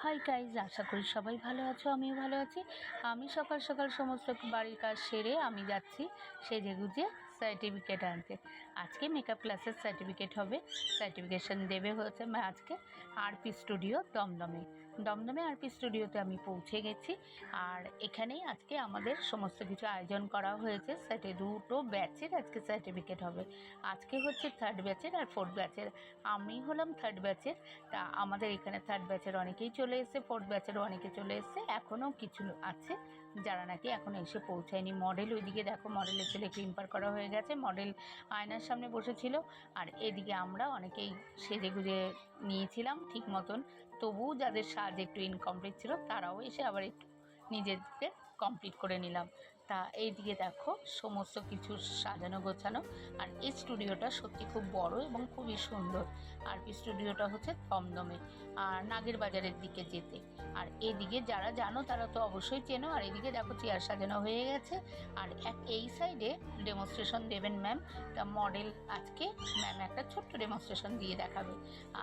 Hi guys, আশা করি সবাই ভালো আছো, আমিও ভালো আছি। আমি সকাল সকাল সমস্ত বাড়ির কাজ সেরে আমি যাচ্ছি সেজে গুজে সার্টিফিকেট আনতে। আজকে মেকআপ ক্লাসের সার্টিফিকেট হবে, সার্টিফিকেশন দেবে হচ্ছে আজকে আরপি স্টুডিও দমদমে আরপি স্টুডিওতে আমি পৌঁছে গেছি। আর এখানেই আজকে আমাদের সমস্ত কিছু আয়োজন করা হয়েছে। দুটো ব্যাচের আজকে সার্টিফিকেট হবে। আজকে হচ্ছে 3rd ব্যাচের আর 4th ব্যাচের। আমি হলাম 3rd ব্যাচের। তা আমাদের এখানে 3rd ব্যাচের অনেকেই চলে এসেছে, 4th ব্যাচেরও অনেকে চলে এসেছে, এখনও কিছু আছে যারা নাকি এখনও এসে পৌঁছায়নি। মডেল ওইদিকে দেখো, মডেলের ছেলে ক্রিম্পার করা হয়ে গেছে, মডেল আয়নার সামনে বসেছিল। আর এদিকে আমরা অনেকেই সেজে গুজে নিয়েছিলাম ঠিক মতন, তবুও যাদের সাজ একটু ইনকমপ্লিট ছিল তারাও এসে আবার একটু নিজেদের কমপ্লিট করে নিলাম। তা এইদিকে দেখো সমস্ত কিছু সাজানো গোছানো। আর এই স্টুডিওটা সত্যি খুব বড় এবং খুবই সুন্দর। আরপি স্টুডিওটা হচ্ছে দমদমে আর নাগের বাজারের দিকে যেতে। আর এদিকে যারা জানো তারা তো অবশ্যই চেনো। আর এদিকে দেখো চেয়ার সাজানো হয়ে গেছে। আর এই সাইডে ডেমনস্ট্রেশন দেবেন ম্যাম। তা মডেল আজকে ম্যাম একটা ছোট্ট ডেমনস্ট্রেশন দিয়ে দেখাবে।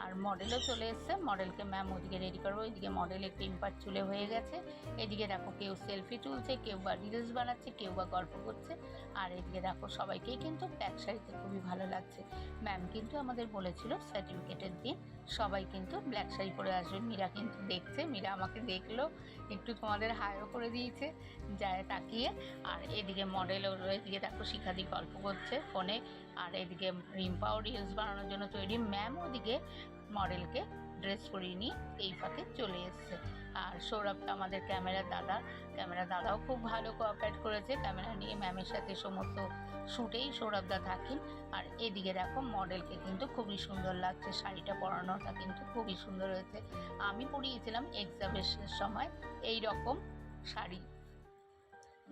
আর মডেলও চলে এসছে, মডেলকে ম্যাম ওদিকে রেডি করবো। এদিকে মডেলের ক্রিম্পার চুলে হয়ে গেছে। এদিকে দেখো কেউ সেলফি তুলছে, কেউ বা রিলস বানাচ্ছে, কেউ বা গল্প করছে। আর এদিকে দেখো সবাইকেই কিন্তু ব্ল্যাক শাড়িতে খুবই ভালো লাগছে। ম্যাম কিন্তু আমাদের বলেছিল সার্টিফিকেটের দিন সবাই কিন্তু ব্ল্যাক শাড়ি পরে আসবে। মীরা কিন্তু দেখছে, মীরা আমাকে দেখলো, একটু তোমাদের হাইও করে দিয়েছে যায় তাকিয়ে। আর এদিকে মডেল এদিকে দেখো শিখাদি গল্প করছে ফোনে। আর এদিকে রিম্পাও রিলস বানানোর জন্য তৈরি। ম্যাম ওদিকে মডেলকে ড্রেস পরিয়ে নিয়ে এই ফাঁকে চলে এসছে। আর সৌরভটা আমাদের ক্যামেরা দাদাও খুব ভালো কোঅপারেট করেছে। ক্যামেরা নিয়ে ম্যামের সাথে সমস্ত শ্যুটেই সৌরভদা থাকেন। আর এদিকে দেখো মডেলকে কিন্তু খুবই সুন্দর লাগছে, শাড়িটা পরানোটা কিন্তু খুবই সুন্দর হয়েছে। আমি পরিয়েছিলাম এক্সাবিশনের সময় এই রকম শাড়ি,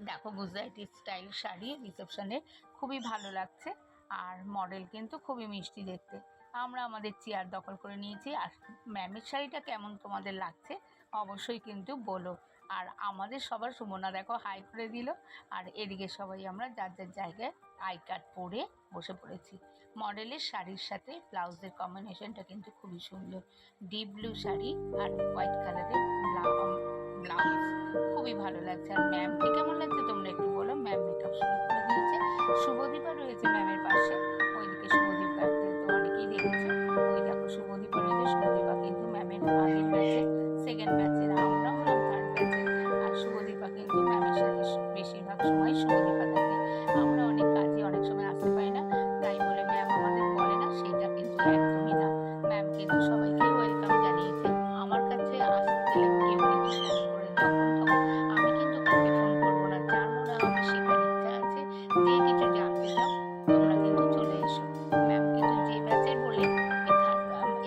দেখো গুজরাটি স্টাইল শাড়ি রিসেপশনে খুবই ভালো লাগছে। আর মডেল কিন্তু খুবই মিষ্টি দেখতে। আমরা আমাদের চেয়ার দখল করে নিয়েছি। আর ম্যামের শাড়িটা কেমন তোমাদের লাগছে অবশ্যই কিন্তু বলো। আর আমাদের সবার সুমনা দেখো হাই করে দিল। আর এদিকে সবাই আমরা যার যার জায়গায় আই কার্ড পরে বসে পড়েছি। মডেলের শাড়ির সাথে ব্লাউজের কম্বিনেশনটা কিন্তু খুবই সুন্দর। ডিপ ব্লু শাড়ি আর হোয়াইট কালারের ব্লাউজ খুবই ভালো লাগছে। আর ম্যামকে কেমন লাগছে তোমরা একটু বলো। ম্যাম মেকআপ শুরু করে দিয়েছে। শুভদীপা রয়েছে ম্যামের পাশে। ওইদিকে শুভদীপাকে তো অনেকেই দেখেছে। ওই দেখো শুভদীপা রয়েছে। শুভদীপা কিন্তু ম্যামের আগের ব্যাচে, 2nd ব্যাচের। আমরা হলাম 3rd ব্যাচে। আর শুভদীপা কিন্তু ম্যামের সাথে বেশিরভাগ সময় শুভদীপা থাকে। আমরা অনেক কাজে অনেক সময় আসতে পারি না, তাই বলে ম্যাম আমাদের বলে না সেটা কিন্তু একদমই না। ম্যাম কিন্তু সবাইকে ওয়েলকাম জানিয়েছে। আমার কাছে আসতে গেলে কেউ কিন্তু ফোন করে যখন তখন, আমি কিন্তু কাউকে ফোন করবো না। যার মনে হবে শেখার ইচ্ছা আছে, যে কিছু জানতে চাও তোমরা কিন্তু চলে এসো। ম্যাম কিন্তু যে ব্যাচের বলে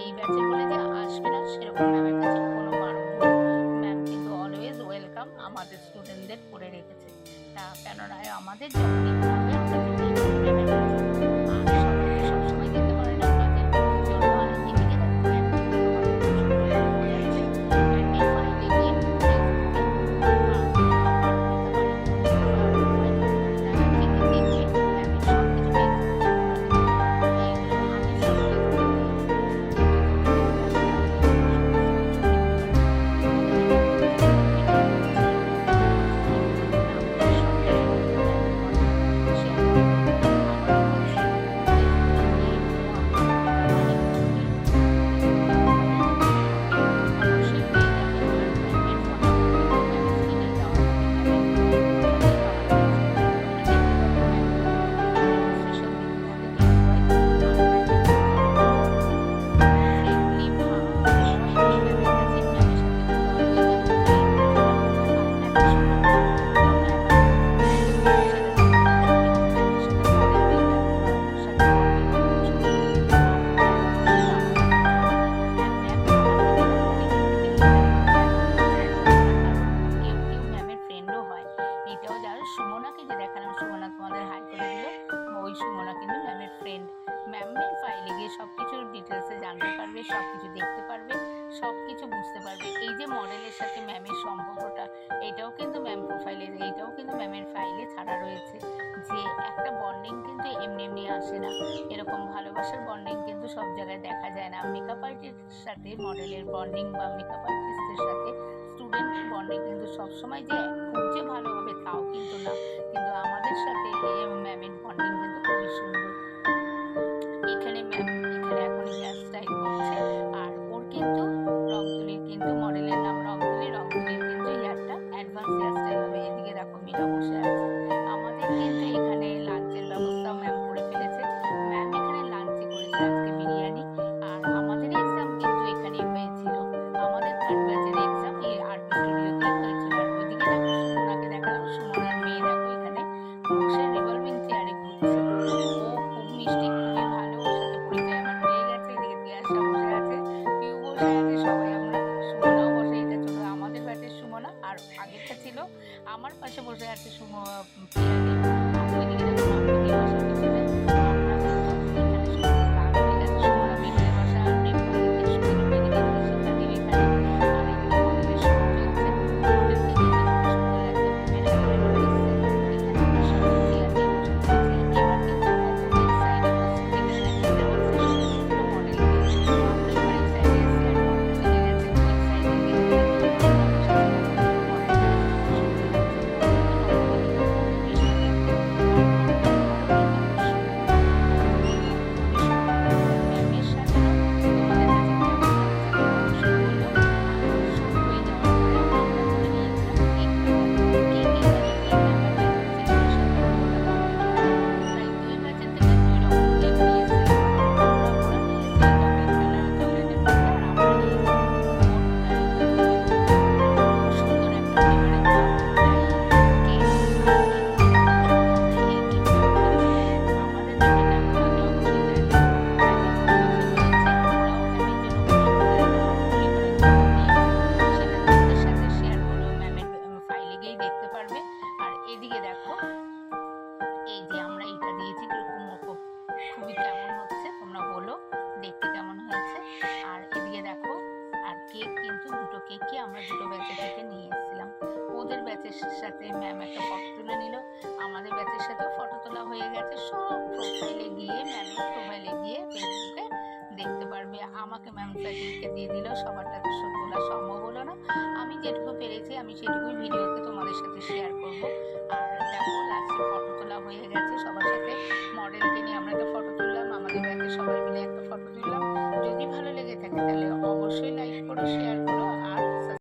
এই ব্যাচের বলে যে আসবে না সেরকম ম্যামের কাছে কোনো বারণ নেই। ম্যাম কিন্তু অলওয়েজ ওয়েলকাম আমাদের স্টুডেন্টদের করে রেখেছে। তা কেননা আমাদের যখন ইচ্ছা হবে আমরা যেতেই পারি ম্যামের কাছে। আর সবাই তো সবসময় যেতে পারে না কাজের জন্য। আর এদিকে দেখো ম্যাম কিন্তু আমাদের বোঝাচ্ছে ম্যামের ফাইলে গিয়ে সুমনাকে যে দেখালাম, সুমনা তোমাদের হাই করে দিল। ওই সুমনা কিন্তু ম্যামের ফ্রেন্ড। ম্যামের ফাইলে গিয়ে সব কিছুর ডিটেলসে জানতে পারবে, সব কিছু দেখতে পারবে, সব কিছু বুঝতে পারবে। এই যে মডেলের সাথে ম্যামের সম্পর্কটা, এইটাও কিন্তু ম্যাম প্রোফাইলে, এইটাও কিন্তু ম্যামের ফাইলে ছাড়া রয়েছে। যে একটা বন্ডিং কিন্তু এমনি এমনি আসে না, এরকম ভালোবাসার বন্ডিং কিন্তু সব জায়গায় দেখা যায় না। মেকআপ আর্টিস্টের সাথে মডেলের বন্ডিং বা মেকআপ আর্টিস্ট স্টুডেন্টসদের সাথে। স্টুডেন্টের বন্ডিং কিন্তু সবসময় যে খুব যে ভালো হবে তাও কিন্তু না, কিন্তু আমাদের সাথে ম্যামের বন্ডিং কিন্তু খুবই সুন্দর। এখানে ম্যাম এখন হেয়ার স্টাইল করছে, আর ওর কিন্তু রংতুলির কিন্তু মডেলের নাম রংতুলির কিন্তু হেয়ারটা অ্যাডভান্স হেয়ার স্টাইল হবে। এদিকে দেখো মীরা বসে আছে। আমাদের কিন্তু এখানে লাঞ্চের ব্যবস্থাও ম্যাম করে ফেলেছে। ম্যাম এখানে লাঞ্চে করেছে আজকে বিরিয়ানি। আর আমাদের এক্সাম কিন্তু এখানেই হয়েছিল, আমাদের থার্ড ব্যাচের এক্সাম এই আরপি স্টুডিওতেই হয়েছিল। আর ওইদিকে দেখো সুমনাকে দেখালাম, সুমনার মেয়ে দেখো এখানে বসে রিভলভিং চেয়ারে ঘুরছে। ও খুব মিষ্টি, খুবই ভালো, ওর সাথে পরিচয় আমার হয়ে গেছে। এদিকে তিয়াসা বসে আছে, পিউ বসে আছে, সবাই আমরা, সুমনাও বসে, এটা ছিল আমাদের ব্যাচের সুমনা, আর আগেরটা ছিল আমার পাশে বসে আছে পিয়ালি। আর ওইদিকে দেখো মাম্পিদি বসে পিছনে। আমরা কিন্তু এখানে সবাই গান হয়ে গেছে, সুমনা মিডিলে বসা, নেপথ্যে সুমনা মেডিকেল শিক্ষা দিবে এখানে। আর এদিকে মডেলের শো চলছে, মডেলকে দেখে খুব সুন্দর লাগছে, ঘুমের সাথে এসছে। এখানে আমরা সবাই চেয়ার নিয়ে বসে পড়েছি। এবার কিন্তু অপোজিট সাইডে বসে, যেখানে দেখতে বসে শুধুমাত্র মডেলকে, আমরা এবার এই সাইডে এসছি, আর মডেল চলে গেছে ওই সাইডে। দেখতে দেখতে মডেলের সাথে দেখা হলো, মডেলটা দেখতে খুব সুন্দর লাগছে, মডেলকে নবদ্বীপে খুব মিষ্টি লাগছে। আর মডেলের ঘরও কিন্তু খুব সুন্দর, খুবই সুন্দর লাগছে। আর ম্যামের সাথে না তোমাদের কাছে কেমন লাগছে তোমরা অবশ্যই বলো। আর শো হয়ে যাওয়ার পরে আমরা করে নিয়েছিলাম কেক কাটার। কেক এখানে 3 মেম্বার ব্যাচ আছে, তার সাথে পুরোটা কমপ্লিট হলো। প্রায় 2 ব্যাচের থেকে 2 রকম কেক নিয়েছিলাম। ওরা নিয়েছিল চকলেট কালার, চকলেটের মধ্যে, আর আমরা নিয়েছি মোট 2 সুন্দর একটা ফ্লেভারের বাটারফ্লাই কেক। আর কিন্তু আমরা এই গিফটটাও পেয়েছি। আমাদের দেখে কেমন লাগলো অবশ্যই জানিও। আর এদিকে পুজো চলছে, ওরাও ম্যামের জন্য খুব সুন্দর একটা রঙ্গোলি করার জন্য নিয়েছে, সেটা তোমাদের সাথে শেয়ার করবো, ম্যামের ফাইলে গিয়েই দেখতে পারবে। আর এদিকে দেখো এই যে আমরা এটা দিয়েছি, খুবই কেমন হচ্ছে তোমরা বলো, দেখতে কেমন হয়েছে। আর এদিকে দেখো, আর কেক কিন্তু 2টো কেকই আমরা 2টো ব্যাচের থেকে নিয়ে এসেছিলাম। ওদের ব্যাচের সাথে ম্যাম একটা ফটো তুলে নিল, আমাদের ব্যাচের সাথেও ফটো তোলা হয়ে গেছে। সব প্রোফাইলে গিয়ে, ম্যামের প্রোফাইলে গিয়ে ফেসবুকে দেখতে পারবে। আমাকে ম্যাম সার্টিফিকেট দিয়ে দিল